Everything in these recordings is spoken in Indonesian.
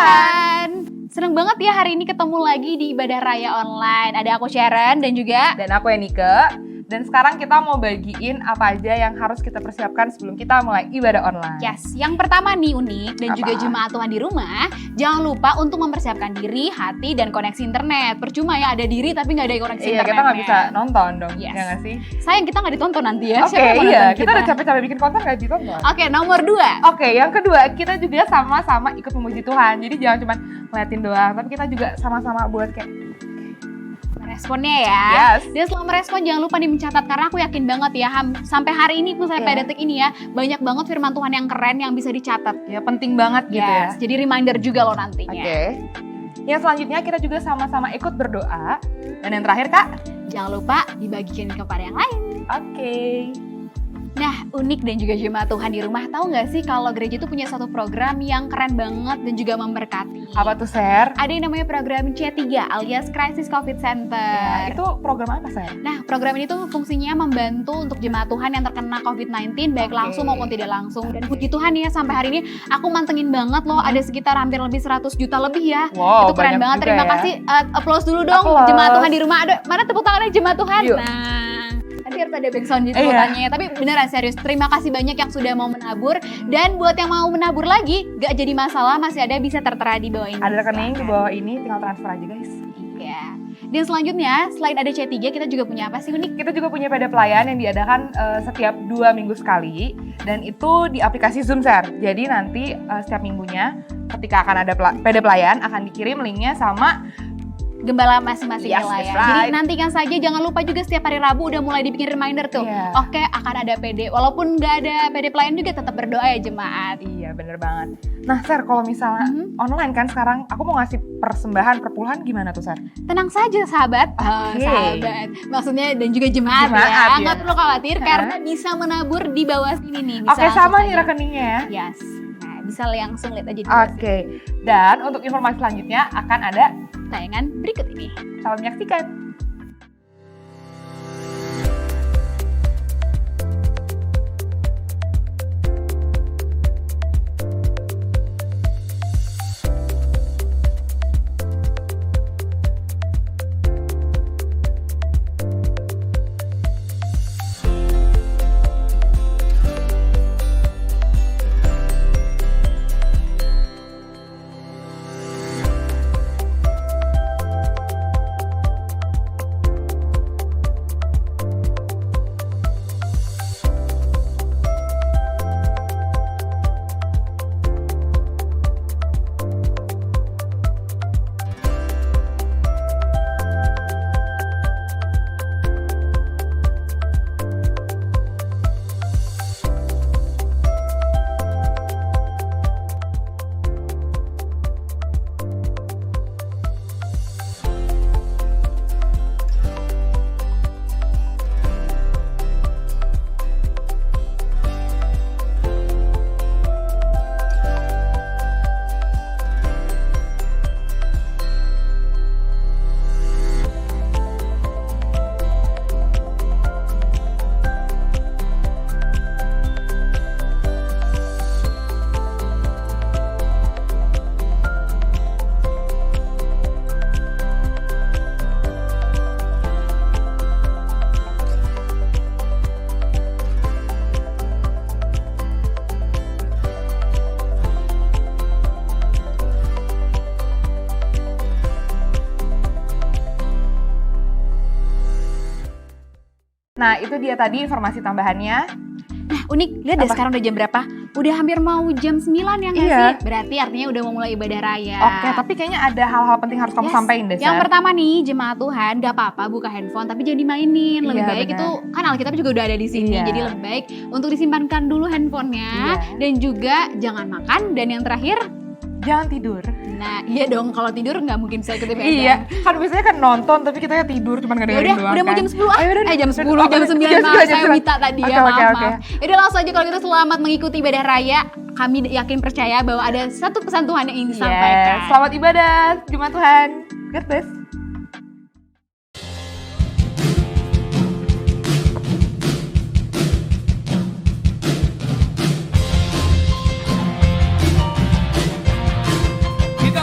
Tuhan. Seneng banget ya hari ini ketemu lagi di Ibadah Raya Online. Ada aku Sharon dan juga... Dan aku Enike. Dan sekarang kita mau bagiin apa aja yang harus kita persiapkan sebelum kita mulai ibadah online. Yes, yang pertama nih Unik dan apa? juga jemaat Tuhan di rumah, jangan lupa untuk mempersiapkan diri, hati, dan koneksi internet. Percuma ya ada diri tapi nggak ada koneksi internet. Iya, kita nggak bisa nonton dong, Yes. ya nggak sih? Sayang kita nggak ditonton nanti ya. Oke, iya, kita udah capek-capek bikin konten nggak ditonton. Oke, nomor 2. Oke, yang kedua kita juga sama-sama ikut memuji Tuhan. Jadi jangan cuma ngeliatin doang, tapi kita juga sama-sama buat kayak responnya ya. Yes. Dan setelah merespon jangan lupa nih mencatat karena aku yakin banget ya sampai hari ini pun sampai detik ini ya banyak banget firman Tuhan yang keren yang bisa dicatat. Ya penting banget gitu ya. Jadi reminder juga loh nantinya. Oke. Yang selanjutnya kita juga sama-sama ikut berdoa. Dan yang terakhir Kak, jangan lupa dibagikan kepada yang lain. Oke. Nah, Unik dan juga jemaat Tuhan di rumah, tahu nggak sih kalau gereja itu punya satu program yang keren banget dan juga memberkati. Apa tuh, Ser? Ada yang namanya program C3 alias Crisis COVID Center. Ya, itu program apa, Ser? Nah, program ini tuh fungsinya membantu untuk jemaat Tuhan yang terkena COVID-19 baik langsung maupun tidak langsung. Dan puji Tuhan ya sampai hari ini aku mantengin banget loh, ada sekitar hampir lebih 100 juta lebih ya. Wow, itu keren banget. Terima kasih. Applause dulu dong jemaat Tuhan di rumah. Aduh, mana tepuk tangannya jemaat Tuhan? Yuk. Nah, nanti harus ada backsound gitu tanya. Tapi beneran serius, terima kasih banyak yang sudah mau menabur. Dan buat yang mau menabur lagi, gak jadi masalah, masih ada bisa tertera di bawah ini. Ada rekening di bawah ini, tinggal transfer aja guys. Iya. Dan selanjutnya, selain ada C3, kita juga punya apa sih Unik? Kita juga punya PD pelayan yang diadakan setiap 2 minggu sekali. Dan itu di aplikasi Zoom, Ser. Jadi nanti setiap minggunya ketika akan ada PD pelayan, akan dikirim linknya sama gembala masing-masing yes, ya. right. Jadi nantikan saja, jangan lupa juga setiap hari Rabu udah mulai dibikin reminder tuh. Oke, akan ada PD. Walaupun nggak ada PD pelayan juga tetap berdoa ya jemaat. Iya, bener banget. Nah, Ser, kalau misalnya online kan sekarang aku mau ngasih persembahan perpuluhan gimana tuh, Ser? Tenang saja sahabat. Sahabat. Maksudnya dan juga jemaat ya. Nggak perlu khawatir karena bisa menabur di bawah sini nih. Oke, sama nih rekeningnya ya. Yes. Nah, bisa langsung lihat aja di Oke. Dan untuk informasi selanjutnya akan ada tayangan berikut ini. Selamat menyaksikan. Nah, itu dia tadi informasi tambahannya. Nah, Unik, lihat deh sekarang udah jam berapa? Udah hampir mau jam 9 ya nggak sih? Berarti artinya udah mau mulai ibadah raya. Oke, tapi kayaknya ada hal-hal penting harus kamu sampaikan deh, Yang pertama nih, jemaat Tuhan, gak apa-apa buka handphone, tapi jangan dimainin. Lebih baik itu, kan Alkitab juga udah ada di sini. Jadi lebih baik untuk disimpankan dulu handphonenya. Dan juga jangan makan. Dan yang terakhir, jangan tidur. Nah, iya dong, kalau tidur nggak mungkin bisa ikutin Iya, kan biasanya kan nonton tapi kita tidur cuma ngedengerin doang. Udah mau jam 10 jam 10, jam 9 maaf, saya Wita tadi ya, maaf. Yaudah langsung aja kalau gitu selamat mengikuti ibadah raya. Kami yakin percaya bahwa ada satu pesan Tuhan yang ingin disampaikan. Selamat ibadah, jemaat Tuhan. God bless. Kita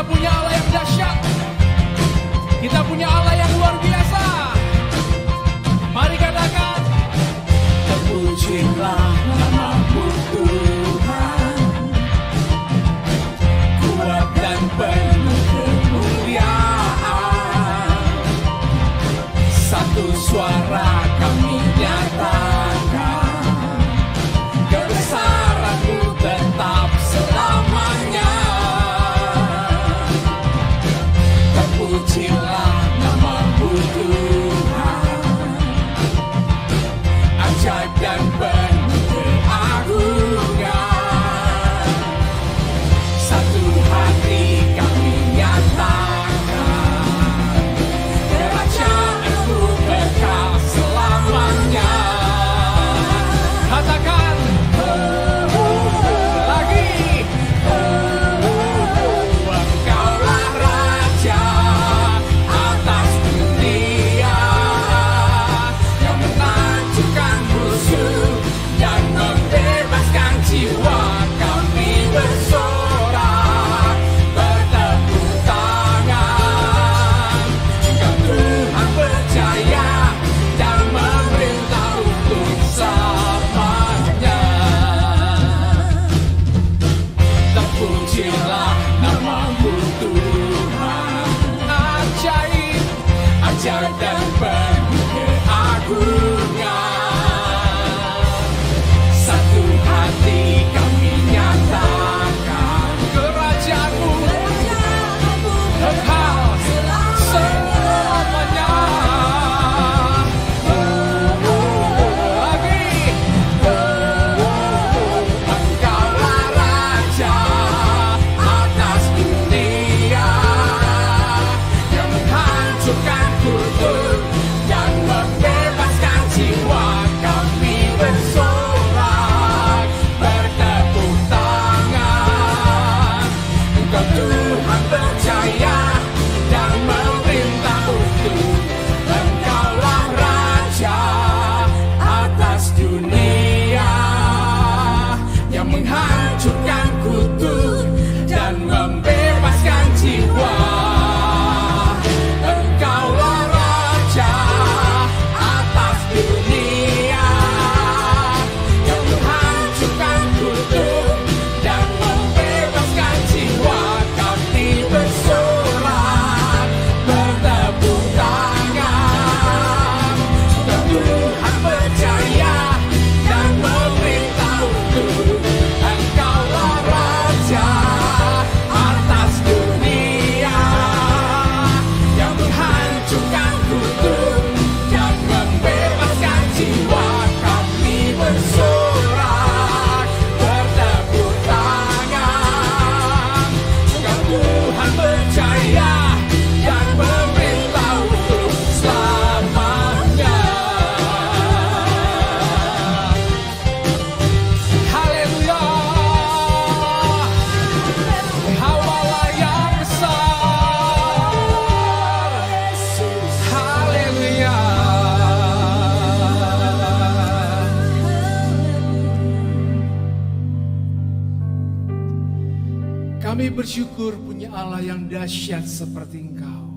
Kami bersyukur punya Allah yang dahsyat seperti Engkau.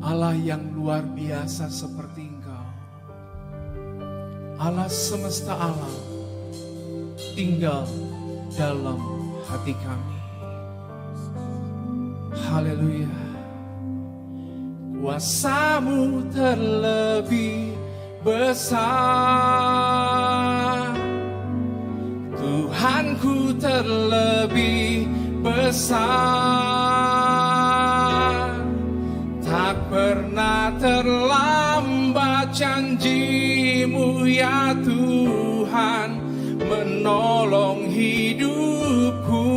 Allah yang luar biasa seperti Engkau. Allah semesta alam tinggal dalam hati kami. Haleluya. Kuasa-Mu terlebih besar, Tuhanku terlebih besar. Tak pernah terlambat janji-Mu ya Tuhan menolong hidupku.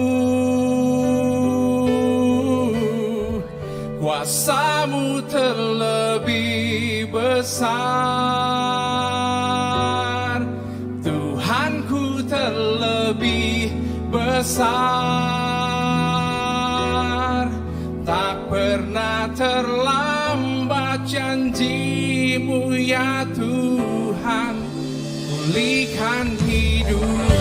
Kuasa-Mu terlebih besar, Tuhanku terlebih besar. Tak pernah terlambat janji-Mu ya Tuhan, pulihkan hidupku.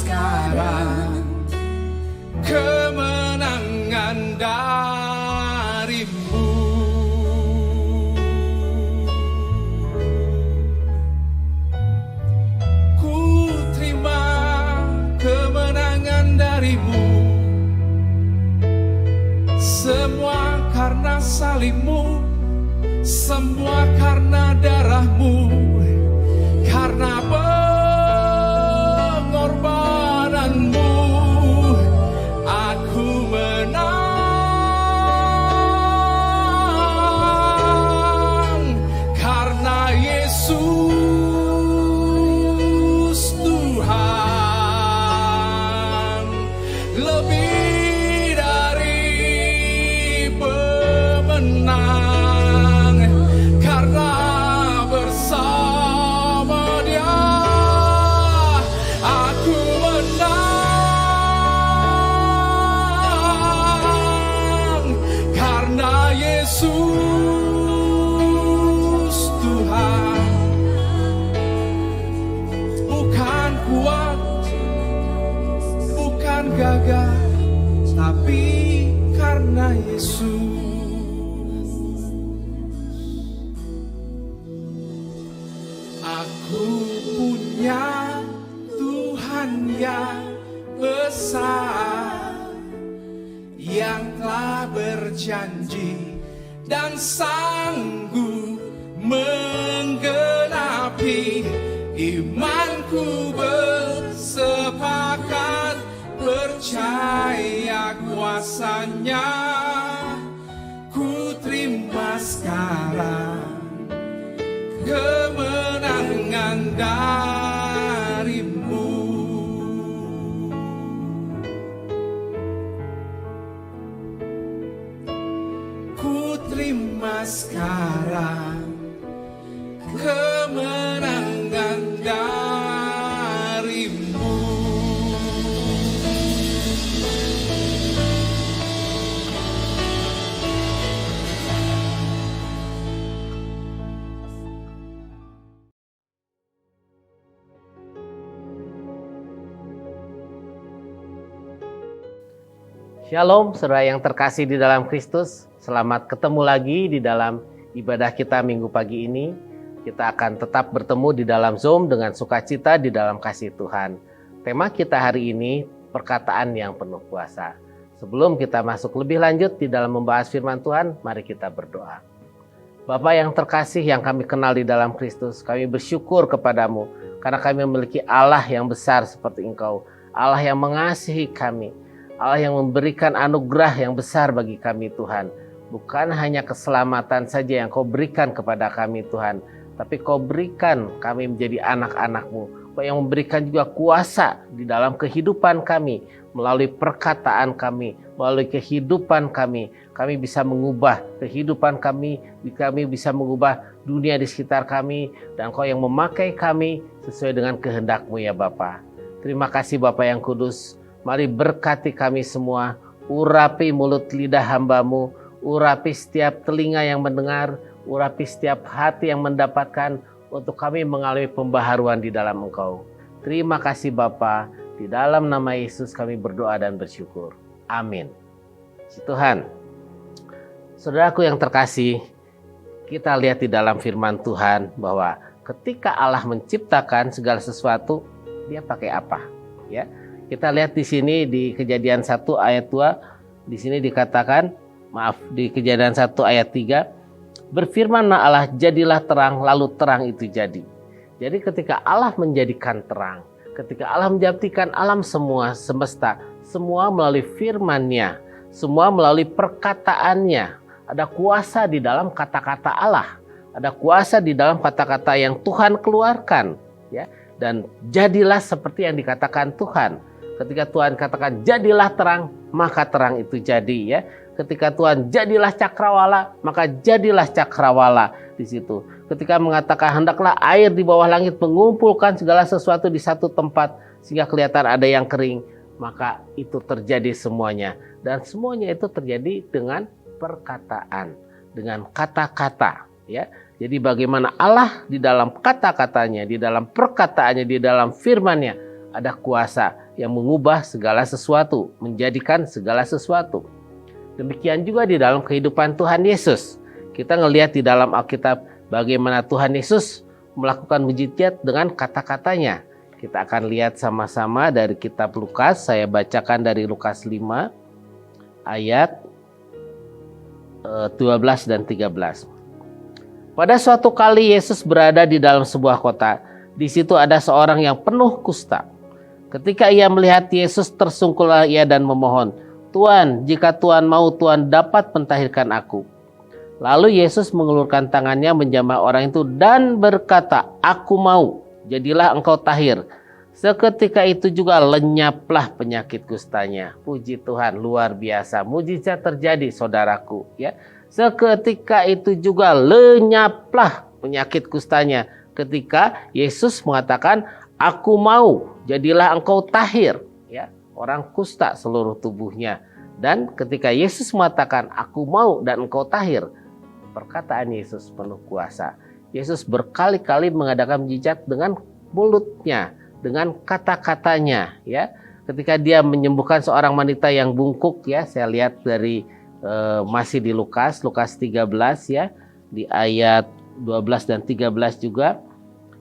sekarang kemenangan darimu. Ku terima kemenangan darimu, semua karena salibmu, semua karena darahmu, karena pengorbananmu aku menang. Karena Yesus Tuhan lebih dari pemenang, karena bersama Dia aku menang. Karena Yesus Tuhan bukan kuat, bukan gagah, tapi karena Yesus. Aku punya Tuhan yang besar, yang telah berjanji dan sanggup menggenapi. Imanku bersepakat percaya kuasanya. Ku terima sekarang kemenangan darimu. Ku terima sekarang kemenangan darimu. Shalom, saudara yang terkasih di dalam Kristus. Selamat ketemu lagi di dalam ibadah kita minggu pagi ini. Kita akan tetap bertemu di dalam Zoom dengan sukacita di dalam kasih Tuhan. Tema kita hari ini, perkataan yang penuh kuasa. Sebelum kita masuk lebih lanjut di dalam membahas firman Tuhan, mari kita berdoa. Bapa yang terkasih yang kami kenal di dalam Kristus, kami bersyukur kepadamu karena kami memiliki Allah yang besar seperti Engkau. Allah yang mengasihi kami. Allah yang memberikan anugerah yang besar bagi kami Tuhan. Bukan hanya keselamatan saja yang Kau berikan kepada kami Tuhan, tapi Kau berikan kami menjadi anak-anak-Mu. Kau yang memberikan juga kuasa di dalam kehidupan kami, melalui perkataan kami, melalui kehidupan kami. Kami bisa mengubah kehidupan kami bisa mengubah dunia di sekitar kami, dan Kau yang memakai kami sesuai dengan kehendak-Mu ya Bapa. Terima kasih Bapa yang kudus. Mari berkati kami semua, urapi mulut lidah hamba-Mu, urapi setiap telinga yang mendengar, urapi setiap hati yang mendapatkan, untuk kami mengalami pembaharuan di dalam Engkau. Terima kasih Bapa, di dalam nama Yesus kami berdoa dan bersyukur. Amin. Puji Tuhan. Saudaraku yang terkasih, kita lihat di dalam firman Tuhan bahwa ketika Allah menciptakan segala sesuatu, Dia pakai apa? Ya. Kita lihat di sini di Kejadian 1 ayat 2, di sini dikatakan, di Kejadian 1 ayat 3, berfirmanlah Allah, jadilah terang, lalu terang itu jadi. Jadi ketika Allah menjadikan terang, ketika Allah menjadikan alam semesta, semua melalui firman-Nya, semua melalui perkataannya. Ada kuasa di dalam kata-kata Allah, ada kuasa di dalam kata-kata yang Tuhan keluarkan, ya. Dan jadilah seperti yang dikatakan Tuhan. Ketika Tuhan katakan jadilah terang, maka terang itu jadi ya. Ketika Tuhan jadilah cakrawala, maka jadilah cakrawala di situ. Ketika mengatakan hendaklah air di bawah langit mengumpulkan segala sesuatu di satu tempat sehingga kelihatan ada yang kering, maka itu terjadi semuanya. Dan semuanya itu terjadi dengan perkataan, dengan kata-kata ya. Jadi bagaimana Allah di dalam kata-katanya, di dalam perkataannya, di dalam firman-Nya ada kuasa yang mengubah segala sesuatu, menjadikan segala sesuatu. Demikian juga di dalam kehidupan Tuhan Yesus. Kita ngelihat di dalam Alkitab bagaimana Tuhan Yesus melakukan mujizat dengan kata-katanya. Kita akan lihat sama-sama dari kitab Lukas. Saya bacakan dari Lukas 5 ayat 12 dan 13. Pada suatu kali Yesus berada di dalam sebuah kota. Di situ ada seorang yang penuh kusta. Ketika ia melihat Yesus, tersungkullah ia dan memohon, "Tuan, jika Tuan mau, Tuan dapat mentahirkan aku." Lalu Yesus mengulurkan tangannya menjamah orang itu dan berkata, "Aku mau, jadilah engkau tahir." Seketika itu juga lenyaplah penyakit kustanya. Puji Tuhan, luar biasa. Mujizat terjadi, saudaraku, ya. Seketika itu juga lenyaplah penyakit kustanya. Ketika Yesus mengatakan, "Aku mau, jadilah engkau tahir." Ya, orang kusta seluruh tubuhnya. Dan ketika Yesus mengatakan, "Aku mau dan engkau tahir," perkataan Yesus penuh kuasa. Yesus berkali-kali mengadakan mujizat dengan mulutnya, dengan kata-katanya, ya. Ketika dia menyembuhkan seorang wanita yang bungkuk, ya, saya lihat dari masih di Lukas 13, ya, di ayat 12 dan 13 juga.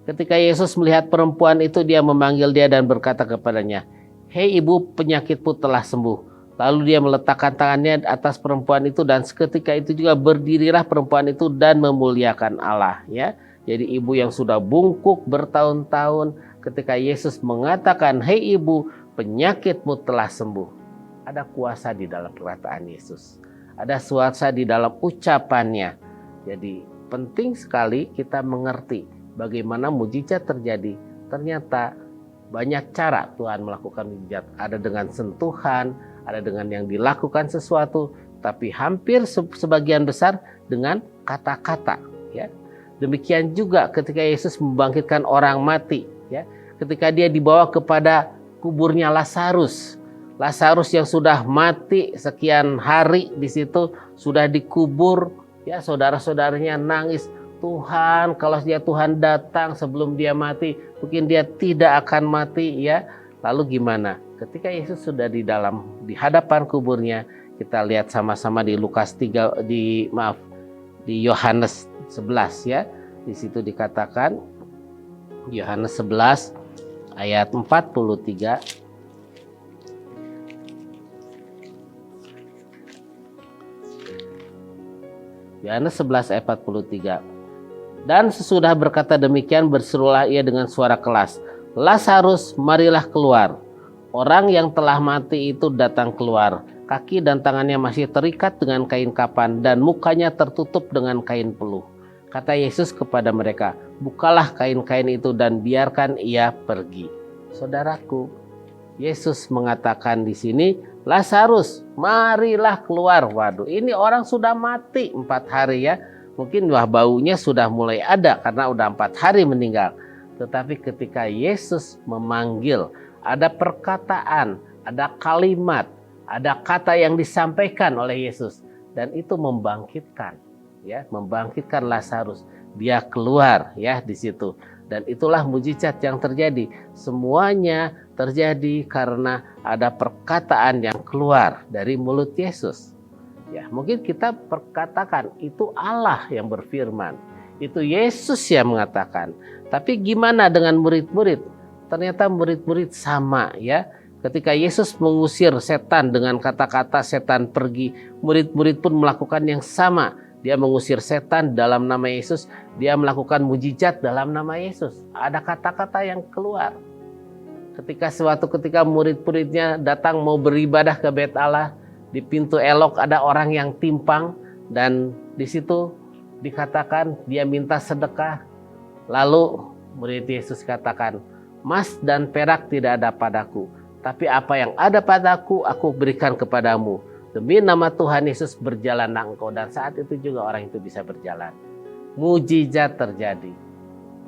Ketika Yesus melihat perempuan itu, dia memanggil dia dan berkata kepadanya, "Hei ibu, penyakitmu telah sembuh." Lalu dia meletakkan tangannya atas perempuan itu dan seketika itu juga berdirilah perempuan itu dan memuliakan Allah, ya. Jadi ibu yang sudah bungkuk bertahun-tahun, ketika Yesus mengatakan, "Hei ibu, penyakitmu telah sembuh." Ada kuasa di dalam perkataan Yesus. Ada kuasa di dalam ucapannya. Jadi penting sekali kita mengerti bagaimana mujizat terjadi. Ternyata banyak cara Tuhan melakukan mujizat. Ada dengan sentuhan, ada dengan yang dilakukan sesuatu, tapi hampir sebagian besar dengan kata-kata, ya. Demikian juga ketika Yesus membangkitkan orang mati, ya. Ketika dia dibawa kepada kuburnya Lazarus. Lazarus yang sudah mati sekian hari di situ, sudah dikubur, ya, saudara-saudaranya nangis, "Tuhan, kalau dia Tuhan datang sebelum dia mati, mungkin dia tidak akan mati," ya. Lalu gimana? Ketika Yesus sudah di hadapan kuburnya, kita lihat sama-sama di di Yohanes 11, ya. Di situ dikatakan Yohanes 11 ayat 43. Yohanes 11 ayat 43. Dan sesudah berkata demikian, berserulah ia dengan suara keras, "Lazarus, marilah keluar." Orang yang telah mati itu datang keluar. Kaki dan tangannya masih terikat dengan kain kapan dan mukanya tertutup dengan kain peluh. Kata Yesus kepada mereka, "Bukalah kain-kain itu dan biarkan ia pergi." Saudaraku, Yesus mengatakan di sini, "Lazarus, marilah keluar." Waduh, ini orang sudah mati 4 hari, ya. Mungkin baunya sudah mulai ada karena udah 4 hari meninggal. Tetapi ketika Yesus memanggil, ada perkataan, ada kalimat, ada kata yang disampaikan oleh Yesus. Dan itu membangkitkan, ya, membangkitkan Lazarus. Dia keluar, ya, di situ. Dan itulah mujizat yang terjadi. Semuanya terjadi karena ada perkataan yang keluar dari mulut Yesus. Ya, mungkin kita perkatakan itu Allah yang berfirman. Itu Yesus yang mengatakan. Tapi gimana dengan murid-murid? Ternyata murid-murid sama, ya. Ketika Yesus mengusir setan dengan kata-kata setan pergi, murid-murid pun melakukan yang sama. Dia mengusir setan dalam nama Yesus. Dia melakukan mujizat dalam nama Yesus. Ada kata-kata yang keluar. Ketika murid-muridnya datang mau beribadah ke Bait Allah, di pintu elok ada orang yang timpang. Dan di situ dikatakan dia minta sedekah. Lalu murid Yesus katakan, "Emas dan perak tidak ada padaku. Tapi apa yang ada padaku, aku berikan kepadamu. Demi nama Tuhan Yesus berjalanlah engkau." Dan saat itu juga orang itu bisa berjalan. Mujizat terjadi,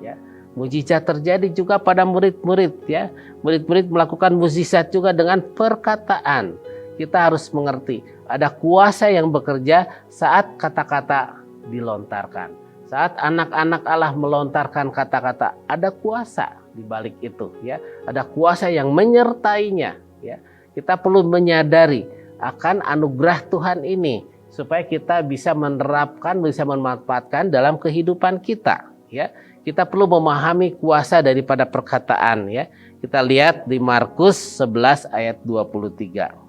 ya. Mujizat terjadi juga pada murid-murid, ya. Murid-murid melakukan mujizat juga dengan perkataan. Kita harus mengerti ada kuasa yang bekerja saat kata-kata dilontarkan. Saat anak-anak Allah melontarkan kata-kata, ada kuasa di balik itu ya. Ada kuasa yang menyertainya ya. Kita perlu menyadari akan anugerah Tuhan ini supaya kita bisa menerapkan, bisa memanfaatkan dalam kehidupan kita ya. Kita perlu memahami kuasa daripada perkataan ya. Kita lihat di Markus 11 ayat 23.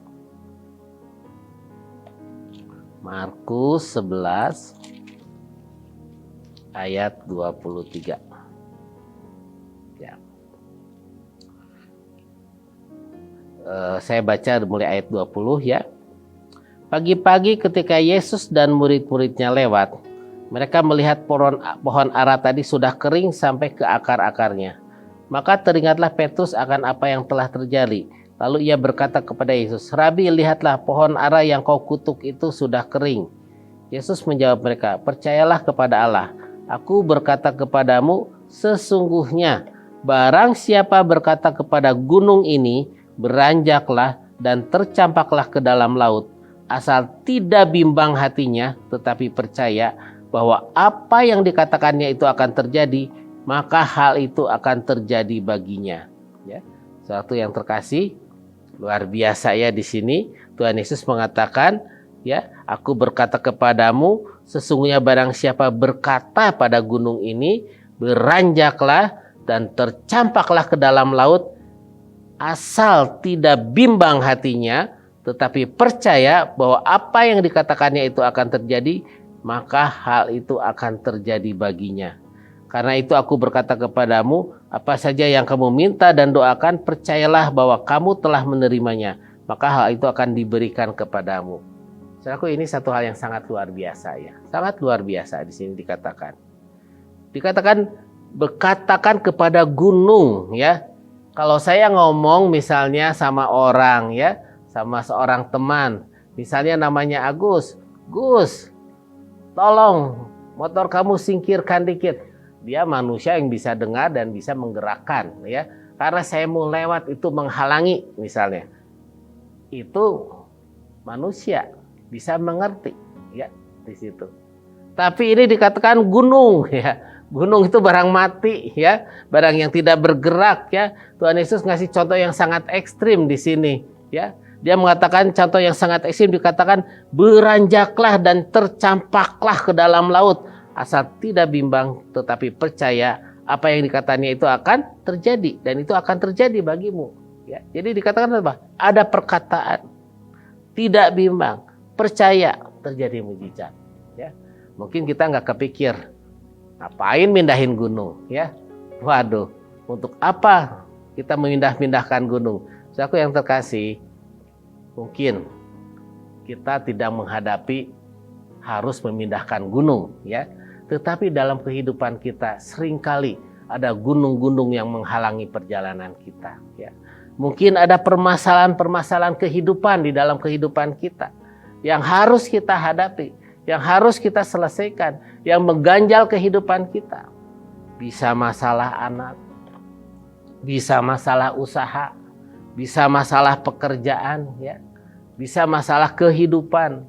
Markus 11 ayat 23. Ya. Saya baca mulai ayat 20 ya. Pagi-pagi ketika Yesus dan murid-muridnya lewat, mereka melihat pohon ara tadi sudah kering sampai ke akar-akarnya. Maka teringatlah Petrus akan apa yang telah terjadi. Lalu ia berkata kepada Yesus, "Rabi, lihatlah pohon ara yang kau kutuk itu sudah kering." Yesus menjawab mereka, "Percayalah kepada Allah. Aku berkata kepadamu, sesungguhnya barang siapa berkata kepada gunung ini, beranjaklah dan tercampaklah ke dalam laut, asal tidak bimbang hatinya, tetapi percaya bahwa apa yang dikatakannya itu akan terjadi, maka hal itu akan terjadi baginya." Ya, satu yang terkasih, luar biasa ya di sini Tuhan Yesus mengatakan, ya, "Aku berkata kepadamu, sesungguhnya barang siapa berkata pada gunung ini, beranjaklah dan tercampaklah ke dalam laut, asal tidak bimbang hatinya, tetapi percaya bahwa apa yang dikatakannya itu akan terjadi, maka hal itu akan terjadi baginya. Karena itu aku berkata kepadamu, apa saja yang kamu minta dan doakan, percayalah bahwa kamu telah menerimanya, maka hal itu akan diberikan kepadamu." Saudaraku, ini satu hal yang sangat luar biasa ya. Sangat luar biasa di sini dikatakan. Dikatakan berkatakan kepada gunung ya. Kalau saya ngomong misalnya sama orang ya, sama seorang teman, misalnya namanya Agus, "Gus, tolong motor kamu singkirkan dikit." Dia manusia yang bisa dengar dan bisa menggerakkan ya. Karena saya mau lewat itu menghalangi misalnya. Itu manusia bisa mengerti ya di situ. Tapi ini dikatakan gunung ya. Gunung itu barang mati ya, barang yang tidak bergerak ya. Tuhan Yesus ngasih contoh yang sangat ekstrim di sini ya. Dia mengatakan contoh yang sangat ekstrim, dikatakan beranjaklah dan tercampaklah ke dalam laut, asal tidak bimbang tetapi percaya apa yang dikatanya itu akan terjadi, dan itu akan terjadi bagimu ya. Jadi dikatakan apa? Ada perkataan, tidak bimbang, percaya, terjadi mujizat ya. Mungkin kita nggak kepikir ngapain mindahin gunung ya. Waduh, untuk apa kita memindah-mindahkan gunung? Saudaraku yang terkasih, mungkin kita tidak menghadapi harus memindahkan gunung ya. Tetapi dalam kehidupan kita seringkali ada gunung-gunung yang menghalangi perjalanan kita ya. Mungkin ada permasalahan-permasalahan kehidupan di dalam kehidupan kita yang harus kita hadapi, yang harus kita selesaikan, yang mengganjal kehidupan kita. Bisa masalah anak, bisa masalah usaha, bisa masalah pekerjaan ya, bisa masalah kehidupan,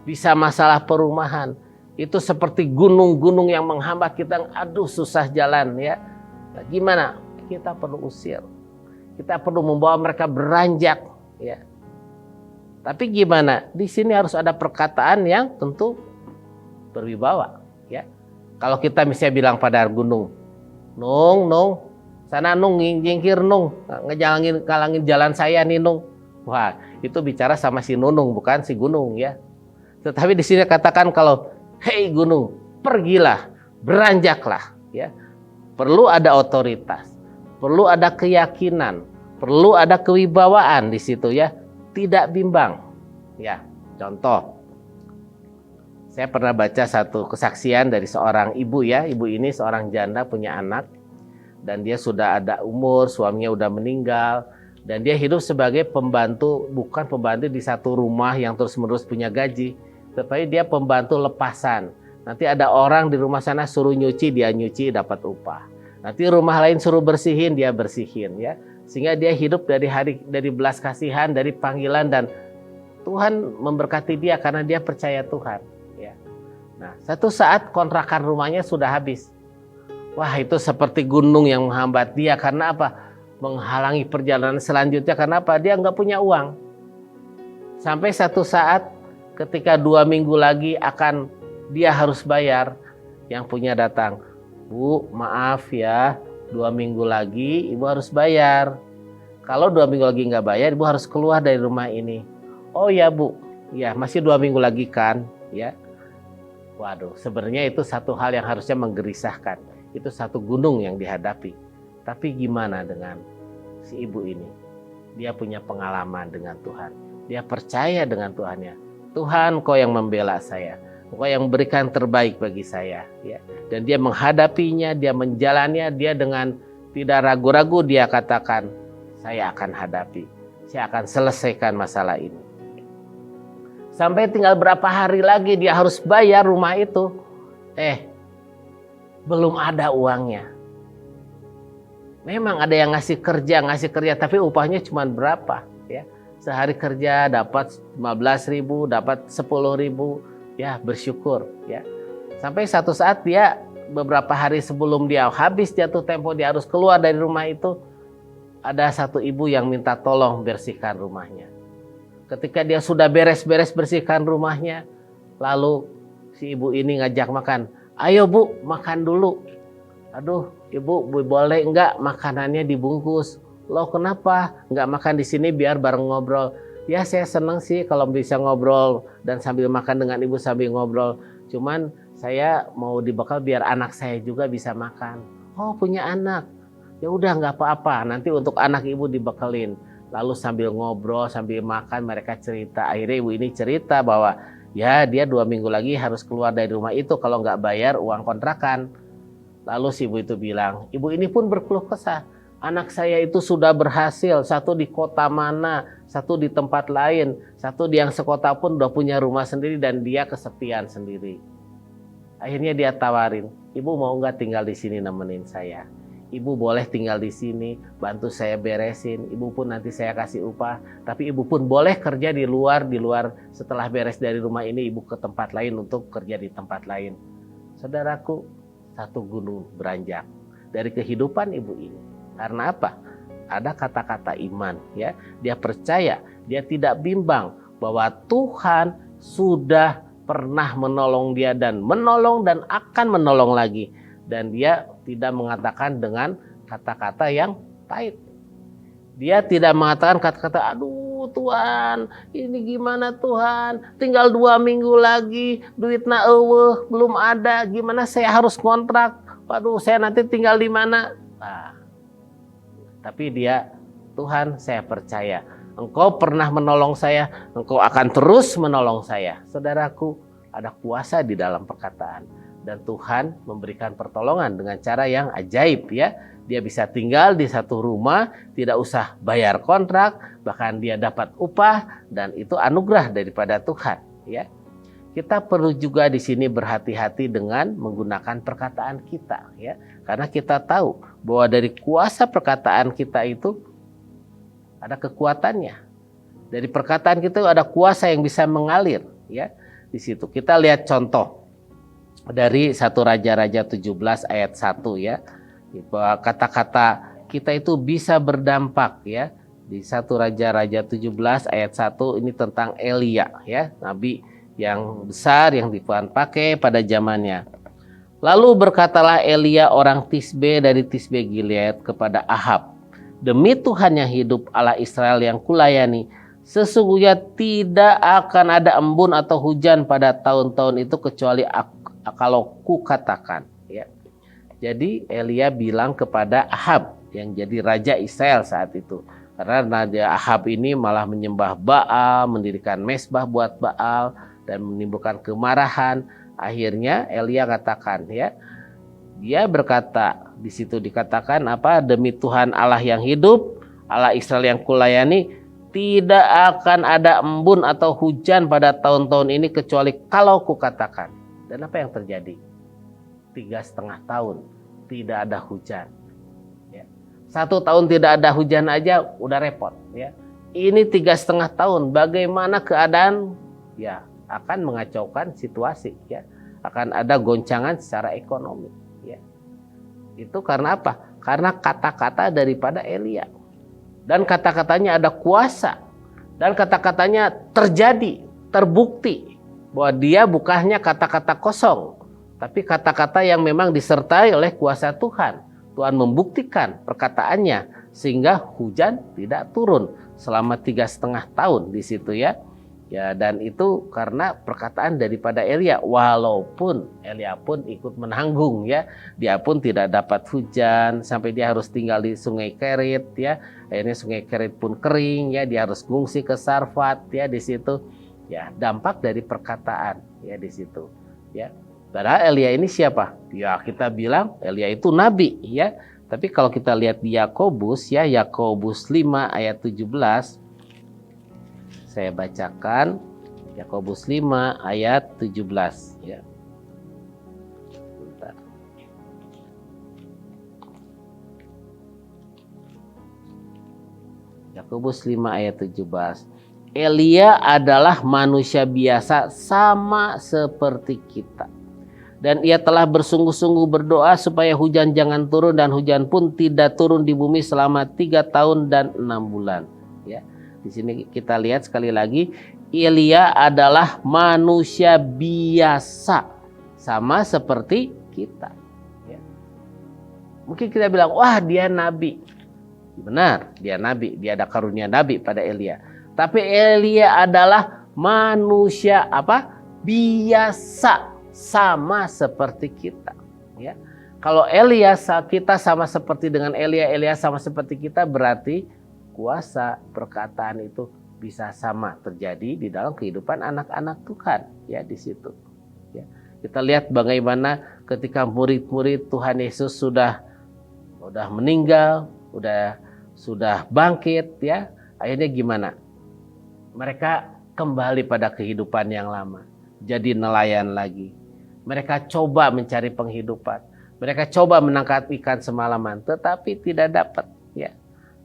bisa masalah perumahan. Itu seperti gunung-gunung yang menghambat kita, aduh susah jalan ya. Nah, gimana? Kita perlu usir. Kita perlu membawa mereka beranjak ya. Tapi gimana? Di sini harus ada perkataan yang tentu berwibawa ya. Kalau kita misalnya bilang pada gunung, "Nung, sana Nung, nyingkir Nung, ngejalangin jalan saya nih Nung." Wah, itu bicara sama si Nunung, bukan si gunung ya. Tetapi di sini katakan kalau, "Hei gunung, pergilah, beranjaklah." Ya. Perlu ada otoritas, perlu ada keyakinan, perlu ada kewibawaan di situ ya. Tidak bimbang. Ya, contoh. Saya pernah baca satu kesaksian dari seorang ibu ya. Ibu ini seorang janda punya anak dan dia sudah ada umur, suaminya udah meninggal dan dia hidup sebagai pembantu, bukan pembantu di satu rumah yang terus-menerus punya gaji. Tetapi dia pembantu lepasan. Nanti ada orang di rumah sana suruh nyuci, dia nyuci dapat upah. Nanti rumah lain suruh bersihin, dia bersihin ya. Sehingga dia hidup dari belas kasihan, dari panggilan, dan Tuhan memberkati dia karena dia percaya Tuhan ya. Nah, satu saat kontrakan rumahnya sudah habis. Wah, itu seperti gunung yang menghambat dia. Karena apa? Menghalangi perjalanan selanjutnya. Karena apa? Dia nggak punya uang. Sampai satu saat ketika 2 minggu lagi dia harus bayar, yang punya datang, Bu, maaf ya, 2 minggu lagi ibu harus bayar. Kalau 2 minggu lagi nggak bayar, ibu harus keluar dari rumah ini. Oh ya Bu, ya masih 2 minggu lagi kan, ya. Waduh, sebenarnya itu satu hal yang harusnya menggerisahkan. Itu satu gunung yang dihadapi. Tapi gimana dengan si ibu ini? Dia punya pengalaman dengan Tuhan. Dia percaya dengan Tuhannya. Tuhan, Kau yang membela saya. Kau yang memberikan terbaik bagi saya. Ya. Dan dia menghadapinya, dia menjalannya, dia dengan tidak ragu-ragu dia katakan, saya akan hadapi. Saya akan selesaikan masalah ini. Sampai tinggal berapa hari lagi dia harus bayar rumah itu. Belum ada uangnya. Memang ada yang ngasih kerja, tapi upahnya cuma berapa? Ya, sehari kerja dapat 15.000, dapat 10.000, ya bersyukur. Ya, sampai satu saat dia beberapa hari sebelum dia habis jatuh tempo dia harus keluar dari rumah itu, ada satu ibu yang minta tolong bersihkan rumahnya. Ketika dia sudah beres-beres bersihkan rumahnya, lalu si ibu ini ngajak makan. Ayo Bu, makan dulu. Aduh, Ibu boleh enggak makanannya dibungkus? Loh kenapa? Enggak makan di sini biar bareng ngobrol. Ya saya senang sih kalau bisa ngobrol dan sambil makan dengan Ibu sambil ngobrol. Cuman saya mau dibekal biar anak saya juga bisa makan. Oh punya anak? Ya udah nggak apa-apa. Nanti untuk anak Ibu dibekelin. Lalu sambil ngobrol, sambil makan mereka cerita. Akhirnya ibu ini cerita bahwa ya dia 2 minggu lagi harus keluar dari rumah itu kalau nggak bayar uang kontrakan. Lalu si ibu itu bilang, ibu ini pun berkeluh kesah. Anak saya itu sudah berhasil, satu di kota mana, satu di tempat lain, satu di yang sekota pun udah punya rumah sendiri dan dia kesepian sendiri. Akhirnya dia tawarin, ibu mau nggak tinggal di sini nemenin saya? Ibu boleh tinggal di sini, bantu saya beresin. Ibu pun nanti saya kasih upah. Tapi ibu pun boleh kerja di luar setelah beres dari rumah ini, ibu ke tempat lain untuk kerja di tempat lain. Saudaraku, satu gunung beranjak dari kehidupan ibu ini. Karena apa? Ada kata-kata iman, ya. Dia percaya, dia tidak bimbang bahwa Tuhan sudah pernah menolong dia dan akan menolong lagi. Dan dia tidak mengatakan dengan kata-kata yang pahit. Dia tidak mengatakan kata-kata, aduh Tuhan, ini gimana Tuhan, tinggal 2 minggu lagi, duitna eueuh, belum ada, gimana saya harus kontrak, waduh saya nanti tinggal di mana. Nah, tapi dia, Tuhan saya percaya, Engkau pernah menolong saya, Engkau akan terus menolong saya. Saudaraku, ada kuasa di dalam perkataan. Dan Tuhan memberikan pertolongan dengan cara yang ajaib ya. Dia bisa tinggal di satu rumah, tidak usah bayar kontrak, bahkan dia dapat upah dan itu anugerah daripada Tuhan ya. Kita perlu juga di sini berhati-hati dengan menggunakan perkataan kita ya. Karena kita tahu bahwa dari kuasa perkataan kita itu ada kekuatannya. Dari perkataan kita ada kuasa yang bisa mengalir ya. Di situ kita lihat contoh dari 1 Raja-Raja 17 ayat 1 ya. Bahwa kata-kata kita itu bisa berdampak ya. Di 1 Raja-Raja 17 ayat 1 ini tentang Elia ya, nabi yang besar yang Tuhan pakai pada zamannya. Lalu berkatalah Elia orang Tisbe dari Tisbe Gilead kepada Ahab, demi Tuhan yang hidup Allah Israel yang kulayani, sesungguhnya tidak akan ada embun atau hujan pada tahun-tahun itu kecuali kalau ku katakan ya. Jadi Elia bilang kepada Ahab yang jadi raja Israel saat itu. Karena Raja Ahab ini malah menyembah Baal, mendirikan mezbah buat Baal dan menimbulkan kemarahan. Akhirnya Elia katakan ya. Dia berkata, di situ dikatakan apa? Demi Tuhan Allah yang hidup, Allah Israel yang kulayani, tidak akan ada embun atau hujan pada tahun-tahun ini kecuali kalau ku katakan. Dan apa yang terjadi? 3,5 tahun tidak ada hujan. Ya. 1 tahun tidak ada hujan aja udah repot. Ya. Ini 3,5 tahun. Bagaimana keadaan? Ya akan mengacaukan situasi. Ya. Akan ada goncangan secara ekonomi. Ya. Itu karena apa? Karena kata-kata daripada Elia. Dan kata-katanya ada kuasa. Dan kata-katanya terjadi, terbukti bahwa dia bukannya kata-kata kosong, tapi kata-kata yang memang disertai oleh kuasa Tuhan. Tuhan membuktikan perkataannya sehingga hujan tidak turun selama 3,5 tahun di situ ya. Ya, dan itu karena perkataan daripada Elia, walaupun Elia pun ikut menanggung ya. Dia pun tidak dapat hujan sampai dia harus tinggal di Sungai Kerit ya. Akhirnya Sungai Kerit pun kering ya, dia harus mengungsi ke Sarfat ya di situ. Ya, dampak dari perkataan ya di situ. Ya. Padahal Elia ini siapa? Ya, kita bilang Elia itu nabi ya. Tapi kalau kita lihat di Yakobus ya, Yakobus 5 ayat 17, saya bacakan Yakobus 5 ayat 17 ya. Bentar. Yakobus 5 ayat 17. Elia adalah manusia biasa sama seperti kita. Dan ia telah bersungguh-sungguh berdoa supaya hujan jangan turun, dan hujan pun tidak turun di bumi selama 3 tahun dan 6 bulan. Ya. Di sini kita lihat sekali lagi, Elia adalah manusia biasa sama seperti kita. Ya. Mungkin kita bilang, wah dia nabi. Benar, dia nabi, dia ada karunia nabi pada Elia. Tapi Elia adalah manusia biasa sama seperti kita. Ya. Kalau Elia kita sama seperti dengan Elia, Elia sama seperti kita, berarti kuasa perkataan itu bisa sama terjadi di dalam kehidupan anak-anak Tuhan ya di situ. Ya. Kita lihat bagaimana ketika murid-murid Tuhan Yesus sudah meninggal, sudah bangkit ya. Akhirnya gimana? Mereka kembali pada kehidupan yang lama, jadi nelayan lagi. Mereka coba mencari penghidupan. Mereka coba menangkap ikan semalaman, tetapi tidak dapat ya.